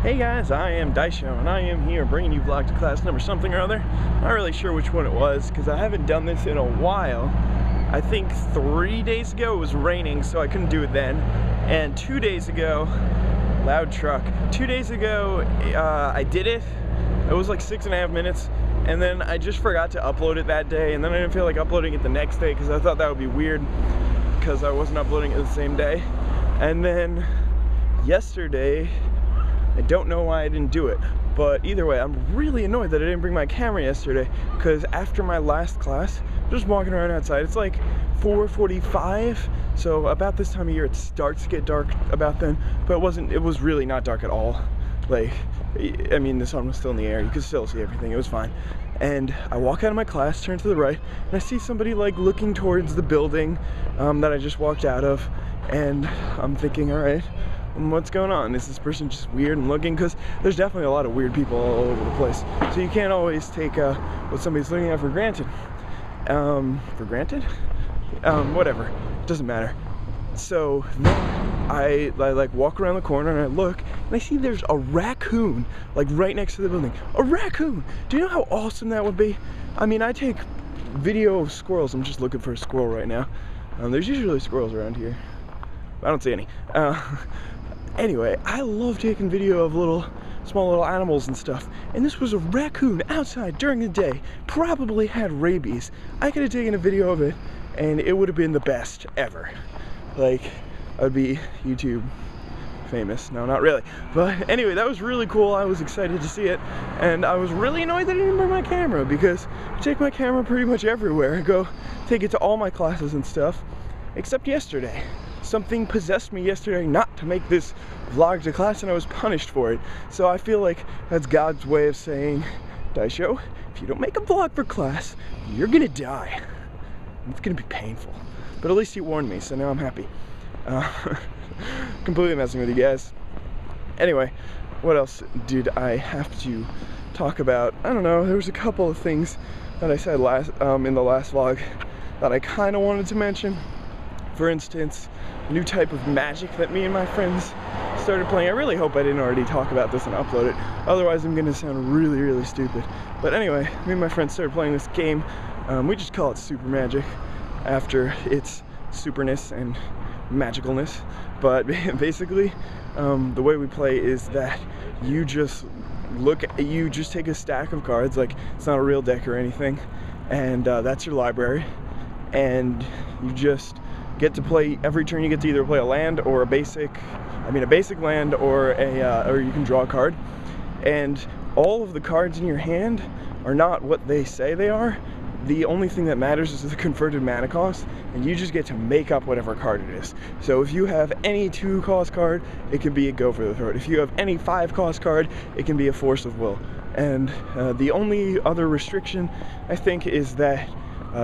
Hey guys, I am Daisho, and I am here bringing you vlog to class number something or other. Not really sure which one it was, because I haven't done this in a while. I think 3 days ago it was raining, so I couldn't do it then. And 2 days ago, loud truck. 2 days ago, I did it. It was like 6.5 minutes, and then I just forgot to upload it that day, and then I didn't feel like uploading it the next day, because I thought that would be weird, because I wasn't uploading it the same day. And then yesterday, I don't know why I didn't do it, but either way, I'm really annoyed that I didn't bring my camera yesterday, because after my last class, just walking around outside, it's like 4:45, so about this time of year it starts to get dark about then, but it was really not dark at all. Like, I mean, the sun was still in the air, you could still see everything, it was fine. And I walk out of my class, turn to the right, and I see somebody like looking towards the building that I just walked out of, and I'm thinking, all right, what's going on? Is this person just weird and looking? Because there's definitely a lot of weird people all over the place. So you can't always take what somebody's looking at for granted. Whatever, it doesn't matter. So then I like walk around the corner and I look and I see there's a raccoon like right next to the building. A raccoon! Do you know how awesome that would be? I mean, I take video of squirrels. I'm just looking for a squirrel right now. There's usually squirrels around here. I don't see any. Anyway, I love taking video of small little animals and stuff, and this was a raccoon outside during the day, probably had rabies. I could have taken a video of it, and it would have been the best ever. Like, I'd be YouTube famous. No, not really. But anyway, that was really cool. I was excited to see it, and I was really annoyed that I didn't bring my camera, because I take my camera pretty much everywhere. I go take it to all my classes and stuff, except yesterday. Something possessed me yesterday not to make this vlog to class, and I was punished for it. So I feel like that's God's way of saying, Daisho, if you don't make a vlog for class, you're gonna die. It's gonna be painful. But at least you warned me, so now I'm happy. Completely messing with you guys. Anyway, what else did I have to talk about? I don't know, there was a couple of things that I said in the last vlog that I kind of wanted to mention. For instance, a new type of magic that me and my friends started playing. I really hope I didn't already talk about this and upload it. Otherwise, I'm gonna sound really, really stupid. But anyway, me and my friends started playing this game. We just call it Super Magic after its superness and magicalness. But basically, the way we play is that you just take a stack of cards, like it's not a real deck or anything, and that's your library, and you just get to play every turn. You get to either play a land or a basic land, or you can draw a card. And all of the cards in your hand are not what they say they are. The only thing that matters is the converted mana cost, and you just get to make up whatever card it is. So if you have any 2-cost card, it can be a Go for the Throat. If you have any 5-cost card, it can be a Force of Will. And the only other restriction, I think, is that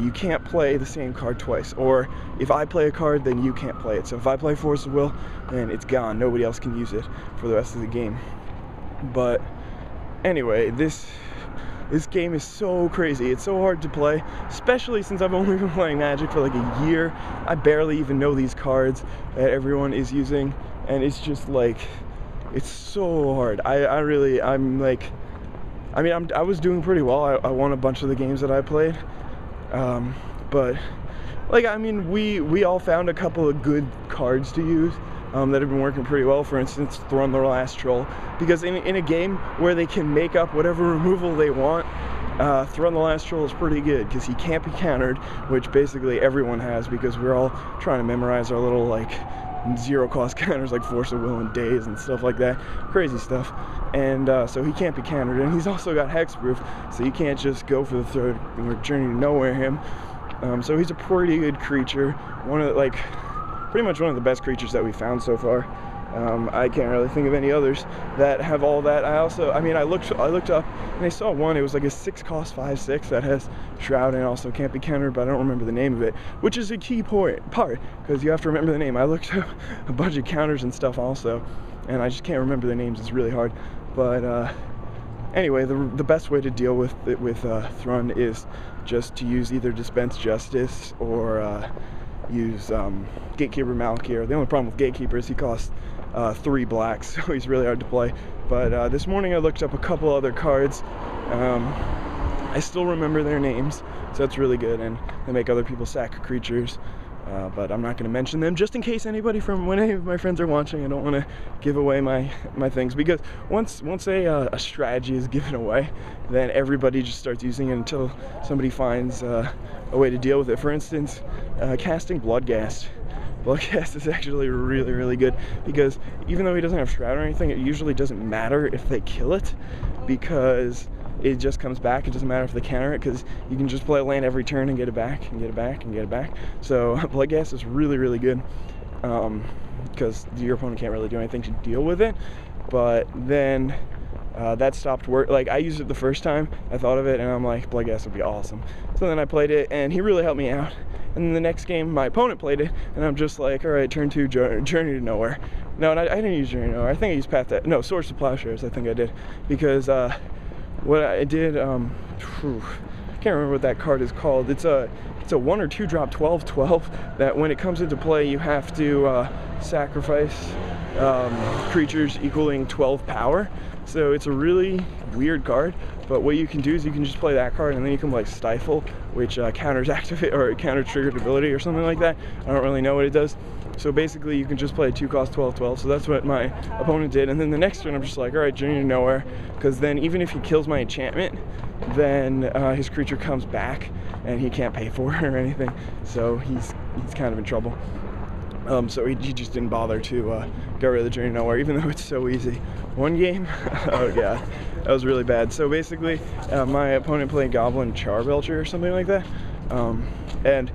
you can't play the same card twice, or if I play a card, then you can't play it. So if I play Force of Will, then it's gone. Nobody else can use it for the rest of the game. But anyway, this game is so crazy. It's so hard to play, especially since I've only been playing Magic for like a year. I barely even know these cards that everyone is using, and it's just like, it's so hard. I was doing pretty well. I won a bunch of the games that I played. But like, I mean, we all found a couple of good cards to use that have been working pretty well. For instance, Thrun the Last Troll, because in a game where they can make up whatever removal they want, Thrun the Last Troll is pretty good because he can't be countered, which basically everyone has, because we're all trying to memorize our little like 0-cost counters like Force of Will and Daze and stuff like that, crazy stuff. And so he can't be countered, and he's also got hexproof, so you can't just go for the Throat or Journey to Nowhere him. So he's a pretty good creature, pretty much one of the best creatures that we found so far. I can't really think of any others that have all that. I looked up and I saw one. It was like a 6-cost 5/6 that has Shroud and also can't be countered, but I don't remember the name of it, which is a key part, because you have to remember the name. I looked up a bunch of counters and stuff also, and I just can't remember the names. It's really hard. But anyway, the best way to deal with Thrun is just to use either Dispense Justice or use Gatekeeper Malakir. The only problem with Gatekeeper is he costs 3 blacks, so he's really hard to play. But this morning I looked up a couple other cards. I still remember their names, so that's really good, and they make other people sack creatures. But I'm not going to mention them just in case any of my friends are watching. I don't want to give away my things, because once a strategy is given away, then everybody just starts using it until somebody finds a way to deal with it. For instance, casting Bloodghast. Bloodghast is actually really, really good, because even though he doesn't have Shroud or anything, it usually doesn't matter if they kill it, because it just comes back. It doesn't matter if they counter it, because you can just play a land every turn and get it back and get it back and get it back. So Bloodghast is really, really good, because your opponent can't really do anything to deal with it. But then that stopped work. Like, I used it the first time, I thought of it, and I'm like, Bloodghast would be awesome. So then I played it, and he really helped me out. And then the next game, my opponent played it, and I'm just like, all right, turn 2, Journey to Nowhere. No, I didn't use Journey to Nowhere. I think I used Swords to Plowshares. I think I did, because what I did, I can't remember what that card is called. It's a 1 or 2 drop 12/12 that when it comes into play, you have to sacrifice creatures equaling 12 power. So it's a really weird card, but what you can do is you can just play that card, and then you can play Stifle, which counters activate or counter triggered ability or something like that. I don't really know what it does. So basically you can just play a 2-cost 12/12, so that's what my opponent did. And then the next turn I'm just like, all right, Journey to Nowhere, because then even if he kills my enchantment, then his creature comes back and he can't pay for it or anything, so he's kind of in trouble. So he just didn't bother to get rid of the Journey to Nowhere, even though it's so easy. One game, oh yeah, that was really bad. So basically, my opponent played Goblin Charbelcher or something like that, and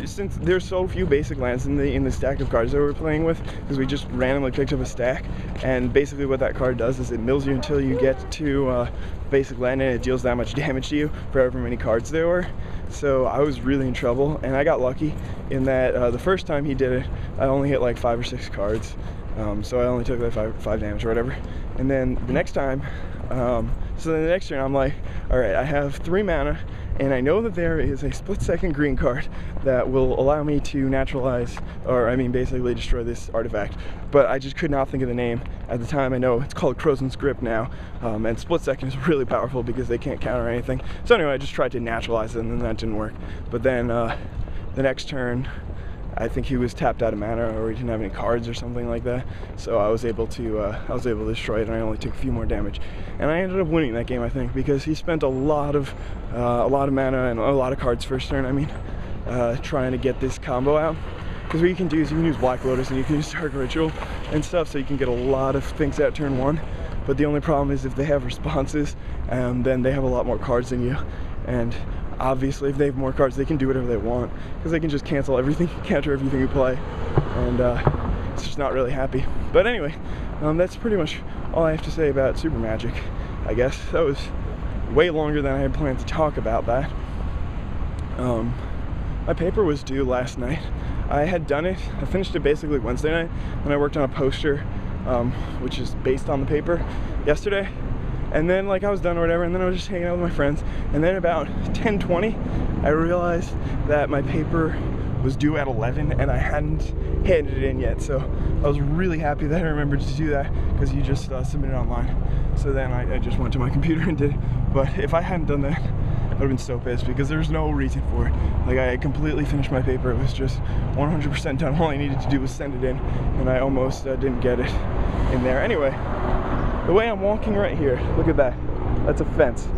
since there's so few basic lands in the stack of cards that we're playing with, because we just randomly picked up a stack, and basically what that card does is it mills you until you get to basic land, and it deals that much damage to you for however many cards there were. So I was really in trouble, and I got lucky in that the first time he did it, I only hit like 5 or 6 cards, so I only took like 5 damage or whatever. And then the next time, so then the next turn I'm like, all right, I have 3 mana, and I know that there is a split-second green card that will allow me to naturalize, or I mean basically destroy this artifact, but I just could not think of the name at the time. I know it's called Krosan's Grip now, and split-second is really powerful because they can't counter anything. So anyway, I just tried to naturalize it, and then that didn't work. But then the next turn, I think he was tapped out of mana, or he didn't have any cards or something like that. So I was able to destroy it, and I only took a few more damage. And I ended up winning that game, I think, because he spent a lot of mana and a lot of cards first turn. I mean, trying to get this combo out. Because what you can do is you can use Black Lotus and you can use Dark Ritual and stuff, so you can get a lot of things out turn 1. But the only problem is if they have responses, then they have a lot more cards than you. And obviously, if they have more cards, they can do whatever they want, because they can just cancel everything, counter everything you play, and it's just not really happy. But anyway, that's pretty much all I have to say about Super Magic, I guess. That was way longer than I had planned to talk about that. My paper was due last night. I had done it, I finished it basically Wednesday night, and I worked on a poster, which is based on the paper, yesterday. And then like I was done or whatever, and then I was just hanging out with my friends, and then about 10:20 I realized that my paper was due at 11 and I hadn't handed it in yet. So I was really happy that I remembered to do that, because you just submit it online. So then I just went to my computer and did it. But if I hadn't done that, I would have been so pissed, because there's no reason for it. Like, I completely finished my paper. It was just 100% done. All I needed to do was send it in, and I almost didn't get it in there. Anyway, the way I'm walking right here, look at that, that's a fence.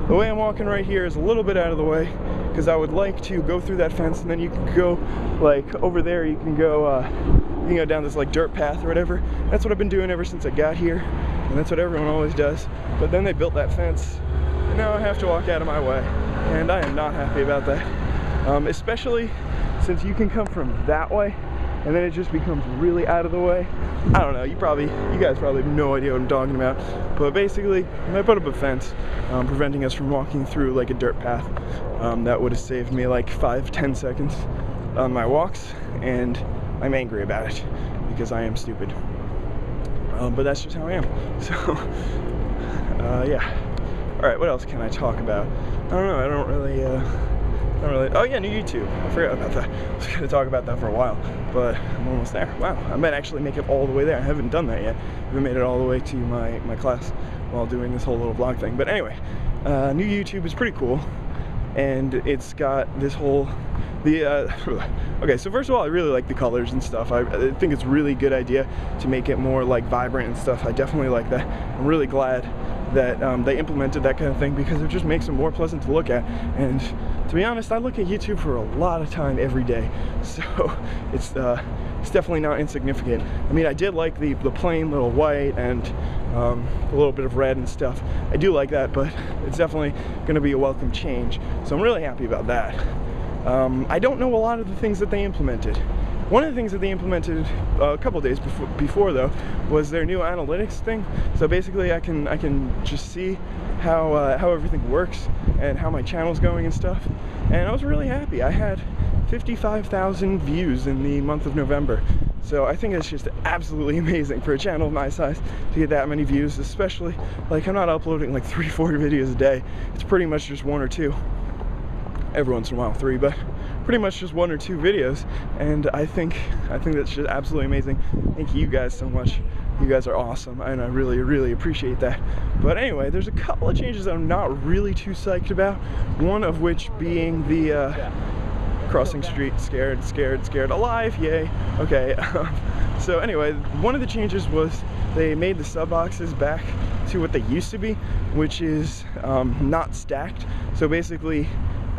The way I'm walking right here is a little bit out of the way, because I would like to go through that fence, and then you can go like over there, you can go down this like dirt path or whatever. That's what I've been doing ever since I got here, and that's what everyone always does. But then they built that fence, and now I have to walk out of my way, and I am not happy about that. Especially since you can come from that way, and then it just becomes really out of the way. I don't know, you guys probably have no idea what I'm talking about, but basically I put up a fence preventing us from walking through like a dirt path. That would have saved me like 5-10 seconds on my walks, and I'm angry about it because I am stupid. But that's just how I am. So yeah. Alright, what else can I talk about? I don't know, I don't really Not really. Oh yeah, new YouTube. I forgot about that. I was gonna talk about that for a while, but I'm almost there. Wow, I might actually make it all the way there. I haven't done that yet. I haven't made it all the way to my class while doing this whole little vlog thing. But anyway, new YouTube is pretty cool, and it's got this whole okay, so first of all, I really like the colors and stuff. I think it's a really good idea to make it more like vibrant and stuff. I definitely like that. I'm really glad that they implemented that kind of thing, because it just makes it more pleasant to look at. And to be honest, I look at YouTube for a lot of time every day, so it's definitely not insignificant. I mean, I did like the plain little white and a little bit of red and stuff. I do like that, but it's definitely going to be a welcome change, so I'm really happy about that. I don't know a lot of the things that they implemented. One of the things that they implemented a couple days before though was their new analytics thing. So basically I can just see how everything works and how my channel's going and stuff. And I was really happy. I had 55,000 views in the month of November. So I think it's just absolutely amazing for a channel of my size to get that many views, especially like I'm not uploading like 3-4 videos a day. It's pretty much just 1 or 2. Every once in a while 3, but pretty much just 1 or 2 videos, and I think that's just absolutely amazing. Thank you guys so much. You guys are awesome, and I really appreciate that. But anyway, there's a couple of changes that I'm not really too psyched about. One of which being the crossing street, scared, alive, yay. Okay, so anyway, one of the changes was they made the sub boxes back to what they used to be, which is not stacked. So basically,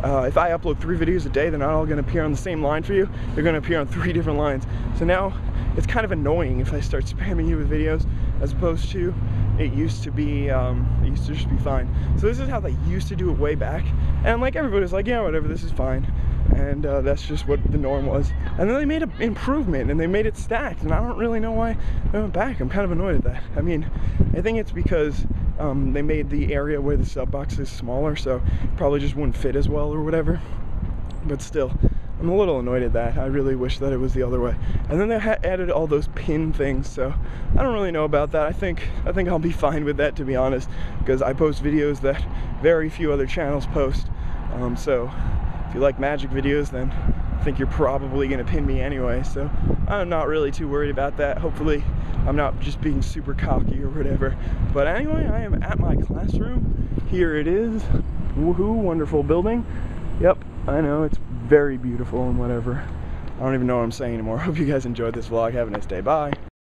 if I upload 3 videos a day, they're not all going to appear on the same line for you. They're going to appear on 3 different lines. So now it's kind of annoying if I start spamming you with videos, as opposed to it used to be, it used to just be fine. So this is how they used to do it way back. And like everybody's like, yeah, whatever, this is fine. And that's just what the norm was. And then they made an improvement and they made it stacked. And I don't really know why they went back. I'm kind of annoyed at that. I mean, I think it's because they made the area where the sub box is smaller, so it probably just wouldn't fit as well or whatever. But still, I'm a little annoyed at that. I really wish that it was the other way. And then they added all those pin things, so I don't really know about that. I think I'll be fine with that, to be honest, because I post videos that very few other channels post. So if you like magic videos, then I think you're probably going to pin me anyway, so I'm not really too worried about that. Hopefully I'm not just being super cocky or whatever. But anyway, I am at my classroom. Here it is. Woohoo, wonderful building. Yep, I know, it's very beautiful and whatever. I don't even know what I'm saying anymore. Hope you guys enjoyed this vlog. Have a nice day. Bye.